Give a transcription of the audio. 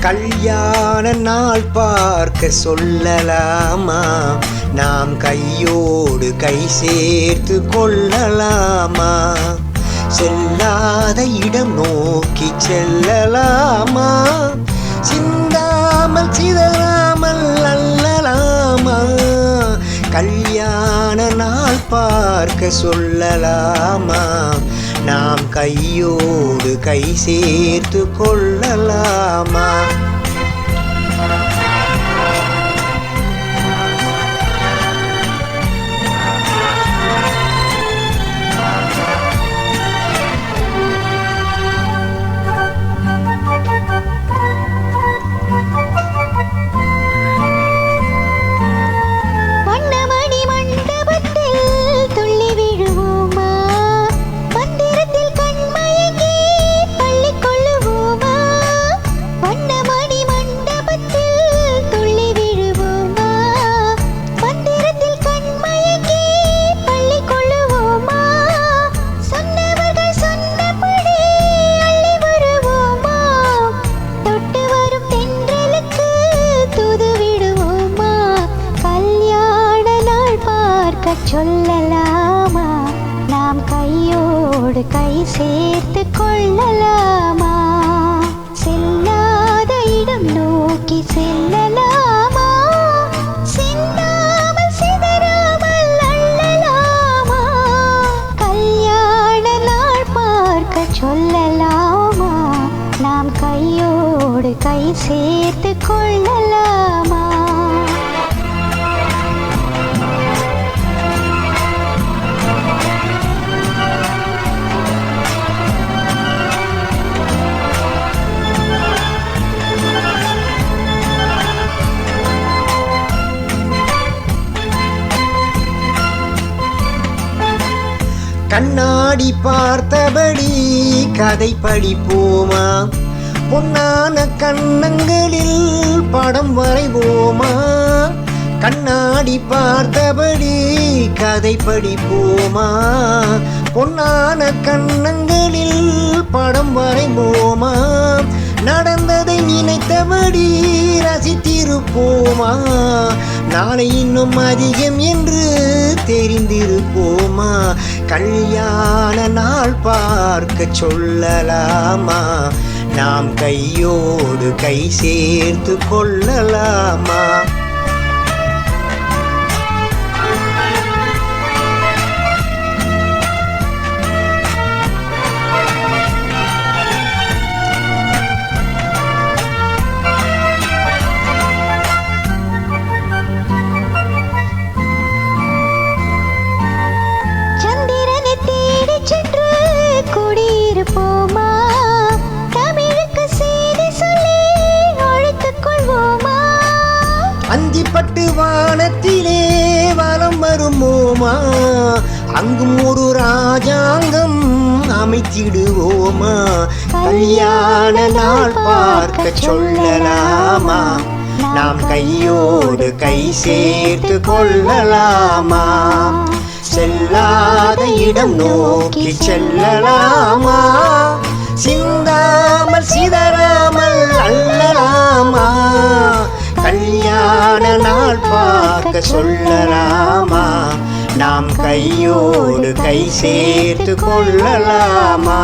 கல்யாண நாள் பார்க்க சொல்லலாமா? நாம் கையோடு கை சேர்த்து கொள்ளலாமா? செல்லாத இடம் நோக்கி செல்லலாமா? சிந்தாமல் சிதறாமல் அல்லலாமா? கல்யாண நாள் பார்க்க சொல்லலாமா? நாம் கையோடு கை சேர்த்து கொள்ளலாமா? சொல்லலாமா? நாம் கையோடு கை சேர்த்து கொள்ளலாமா? செல்லாத இடம் நோக்கி செல்லலாமா? சிந்தாமல் சிதறாமல் அள்ளலாமா? கல்யாண நாள் பார்க்க சொல்லலாமா? நாம் கையோடு கை சேர்த்து கொள்ளலாமா? கண்ணாடி பார்த்தபடி கதை படிப்போமா? பொன்னான கண்ணங்களில் படம் வரைவோமா? கண்ணாடி பார்த்தபடி கதை படிப்போமா? பொன்னான கண்ணங்களில் படம் வரைவோமா? நடந்ததை நினைத்தபடி ரசித்திருப்போமா? நாளை இன்னும் அதிகம் என்று தெரிந்திருப்போமா? கல்யாண நாள் பார்க்க சொல்லலாமா? நாம் கையோடு கை சேர்த்து கொள்ளலாமா? அந்திப்பட்டு வானத்திலே வலம் வருமோமா? அங்கும் ஒரு ராஜாங்கம் அமைத்திடுவோமா? கல்யாண நாள் பார்க்க சொல்லலாமா? நாம் கையோடு கை சேர்த்து கொள்ளலாமா? செல்லாத இடம் நோக்கி செல்லலாமா? சிந்தாமல் சிதறாமல் அல்லலாமா? கல்யாண நாள் பார்க்க சொல்லலாமா? நாம் கையோடு கை சேர்த்து கொள்ளலாமா?